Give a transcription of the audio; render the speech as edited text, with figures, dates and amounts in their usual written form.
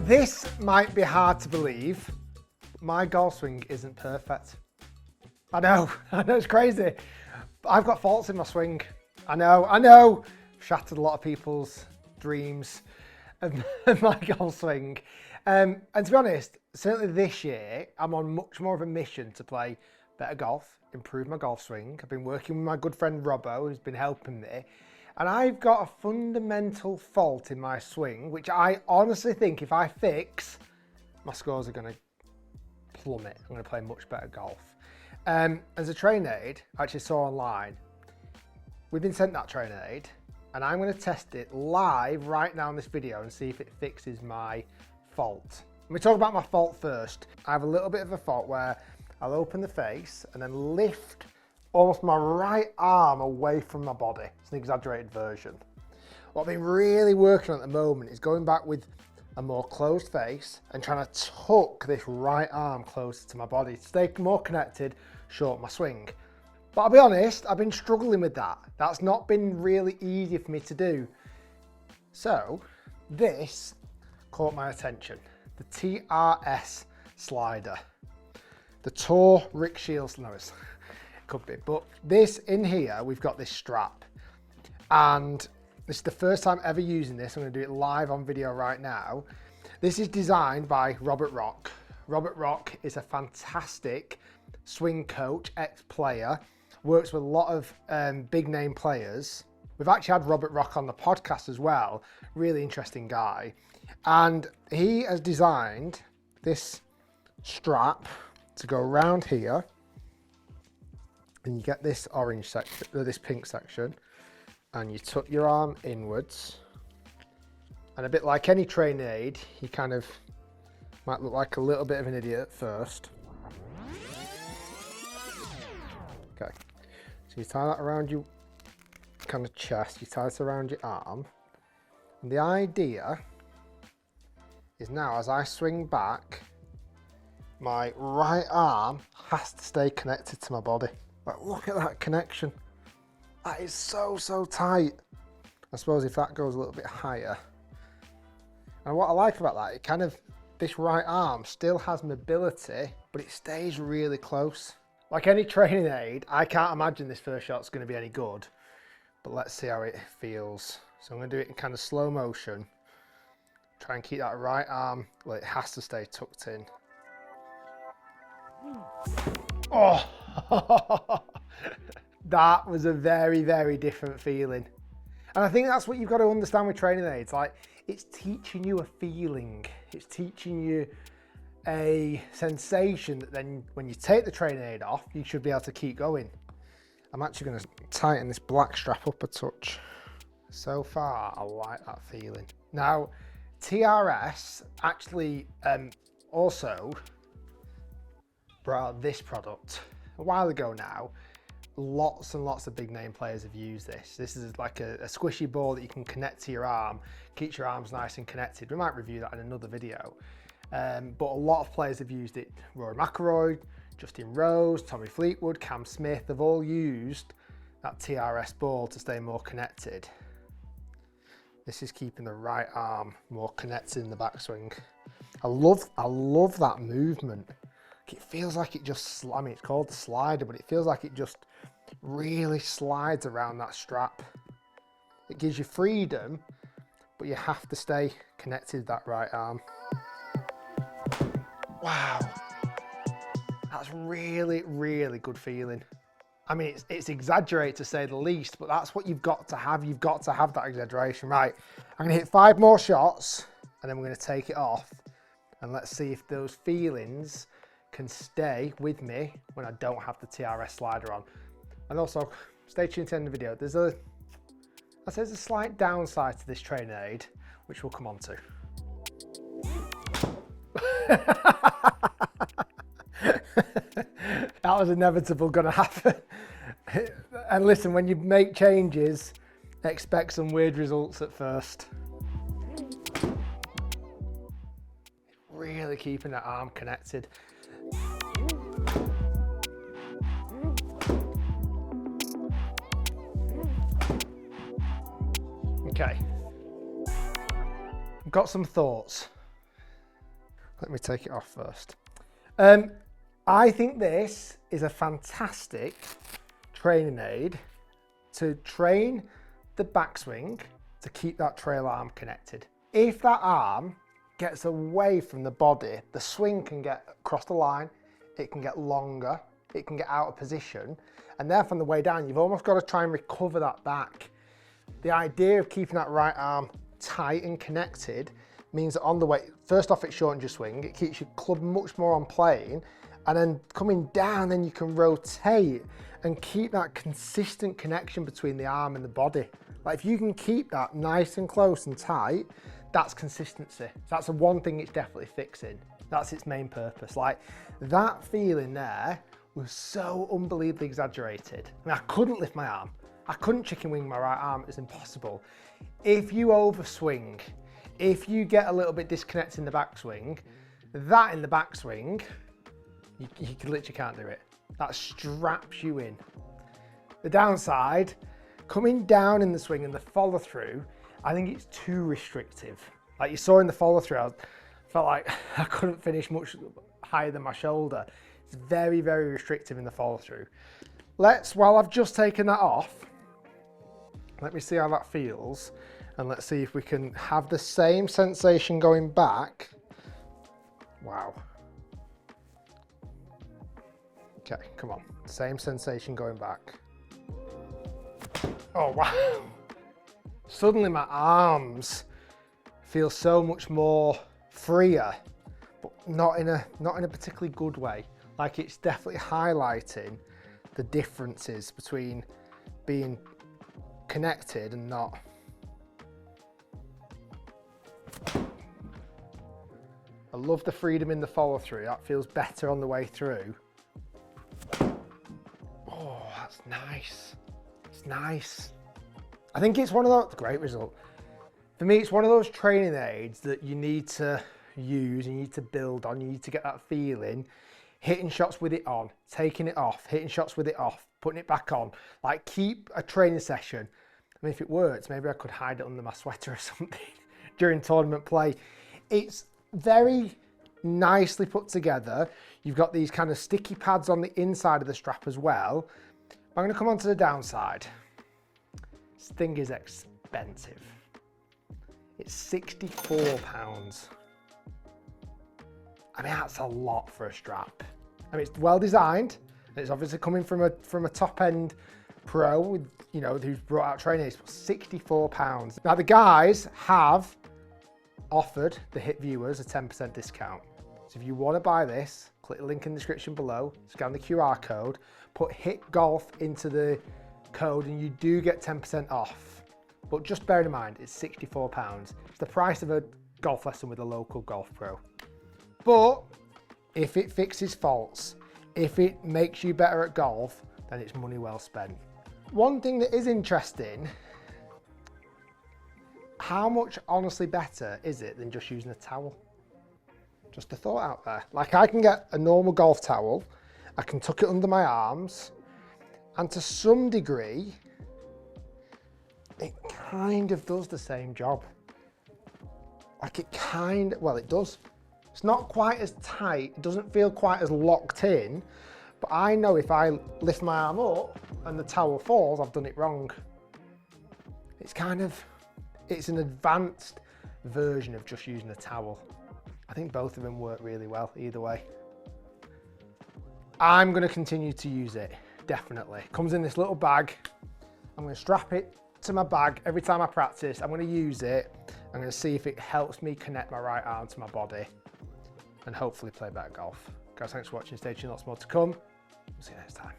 This might be hard to believe. My golf swing isn't perfect. I know it's crazy. I've got faults in my swing. I know. Shattered a lot of people's dreams of my golf swing. And to be honest, certainly this year, I'm on much more of a mission to play better golf, improve my golf swing. I've been working with my good friend Robbo, who's been helping me. And I've got a fundamental fault in my swing, which I honestly think if I fix, my scores are going to plummet. I'm going to play much better golf. As a training aid, I actually saw online, we've been sent that training aid, and I'm going to test it live right now in this video and see if it fixes my fault. Let me talk about my fault first. I have a little bit of a fault where I'll open the face and then lift almost my right arm away from my body. It's an exaggerated version. What I've been really working on at the moment is going back with a more closed face and trying to tuck this right arm closer to my body to stay more connected, shorten my swing. But I'll be honest, I've been struggling with that. That's not been really easy for me to do. So this caught my attention. The TRS Slider. The Tour Rick Shiels, no, it could be, but this in here, we've got this strap. And this is the first time ever using this. I'm going to do it live on video right now. This is designed by Robert Rock. Robert Rock is a fantastic swing coach, ex-player, works with a lot of big name players. We've actually had Robert Rock on the podcast as well. Really interesting guy. And he has designed this strap to go around here. And you get this orange section, or this pink section, and you tuck your arm inwards. And a bit like any training aid, you kind of might look like a little bit of an idiot at first. Okay, so you tie that around your kind of chest, you tie it around your arm. And the idea is now as I swing back, my right arm has to stay connected to my body. Like, look at that connection. That is so tight. I suppose if that goes a little bit higher. And what I like about that, it kind of, this right arm still has mobility, but it stays really close. Like any training aid, I can't imagine this first shot's going to be any good, but let's see how it feels. So I'm going to do it in kind of slow motion. Try and keep that right arm, well, it has to stay tucked in. Oh, that was a very different feeling. And I think that's what you've got to understand with training aids. Like, it's teaching you a feeling. It's teaching you a sensation that then when you take the training aid off, you should be able to keep going. I'm actually going to tighten this black strap up a touch. So far, I like that feeling. Now, TRS actually also brought out this product a while ago now. Lots and lots of big name players have used this. This is like a squishy ball that you can connect to your arm, keeps your arms nice and connected. We might review that in another video. But a lot of players have used it. Rory McIlroy, Justin Rose, Tommy Fleetwood, Cam Smith, they've all used that TRS ball to stay more connected. This is keeping the right arm more connected in the backswing. I love that movement. It feels like it just, I mean, it's called the slider, but it feels like it just really slides around that strap. It gives you freedom, but you have to stay connected to that right arm. Wow, that's really good feeling. I mean, it's exaggerated to say the least, but that's what you've got to have. You've got to have that exaggeration. Right, I'm gonna hit 5 more shots and then we're gonna take it off and let's see if those feelings can stay with me when I don't have the TRS slider on. And also, stay tuned to the end of the video. There's a slight downside to this training aid, which we'll come on to. That was inevitable gonna happen. And listen, when you make changes, expect some weird results at first. Really keeping that arm connected. Okay, I've got some thoughts. Let me take it off first. I think this is a fantastic training aid to train the backswing to keep that trail arm connected. If that arm gets away from the body, the swing can get across the line, it can get longer, it can get out of position, and therefore on the way down, you've almost got to try and recover that back. The idea of keeping that right arm tight and connected means that on the way, first off, it shortens your swing, it keeps your club much more on plane, and then coming down, then you can rotate and keep that consistent connection between the arm and the body. Like if you can keep that nice and close and tight, that's consistency. That's the one thing it's definitely fixing. That's its main purpose. Like that feeling there was so unbelievably exaggerated. I mean, I couldn't lift my arm. I couldn't chicken wing my right arm, it was impossible. If you overswing, if you get a little bit disconnected in the backswing, that in the backswing, you literally can't do it. That straps you in. The downside, coming down in the swing and the follow through, I think it's too restrictive. Like you saw in the follow through, I felt like I couldn't finish much higher than my shoulder. It's very, very restrictive in the follow through. While I've just taken that off, let me see how that feels. And let's see if we can have the same sensation going back. Wow. Okay, come on. Same sensation going back. Oh, wow. Suddenly my arms feel so much more freer, but not in a particularly good way. Like it's definitely highlighting the differences between being connected and not. I love the freedom in the follow through. That feels better on the way through. Oh, that's nice. It's nice. I think it's one of those, great result. For me, it's one of those training aids that you need to use, you need to build on, you need to get that feeling, hitting shots with it on, taking it off, hitting shots with it off, putting it back on. Like keep a training session. I mean, if it works, maybe I could hide it under my sweater or something during tournament play. It's very nicely put together. You've got these kind of sticky pads on the inside of the strap as well. I'm gonna come on to the downside. This thing is expensive. It's £64. I mean, that's a lot for a strap. I mean, it's well designed. And it's obviously coming from a top end pro with, you know, who's brought out training aids, but £64. Now the guys have offered the HIT viewers a 10% discount. So if you want to buy this, click the link in the description below, scan the QR code, put HIT Golf into the code and you do get 10% off. But just bear in mind, it's £64. It's the price of a golf lesson with a local golf pro. But if it fixes faults, if it makes you better at golf, then it's money well spent. One thing that is interesting, how much honestly better is it than just using a towel? Just a thought out there. Like I can get a normal golf towel, I can tuck it under my arms, and to some degree, it kind of does the same job. Like it does. It's not quite as tight, it doesn't feel quite as locked in, but I know if I lift my arm up and the towel falls, I've done it wrong. It's an advanced version of just using a towel. I think both of them work really well either way. I'm going to continue to use it, definitely. It comes in this little bag. I'm going to strap it to my bag every time I practice. I'm going to use it. I'm going to see if it helps me connect my right arm to my body and hopefully play better golf. Guys, thanks for watching. Stay tuned, lots more to come. We'll see you next time.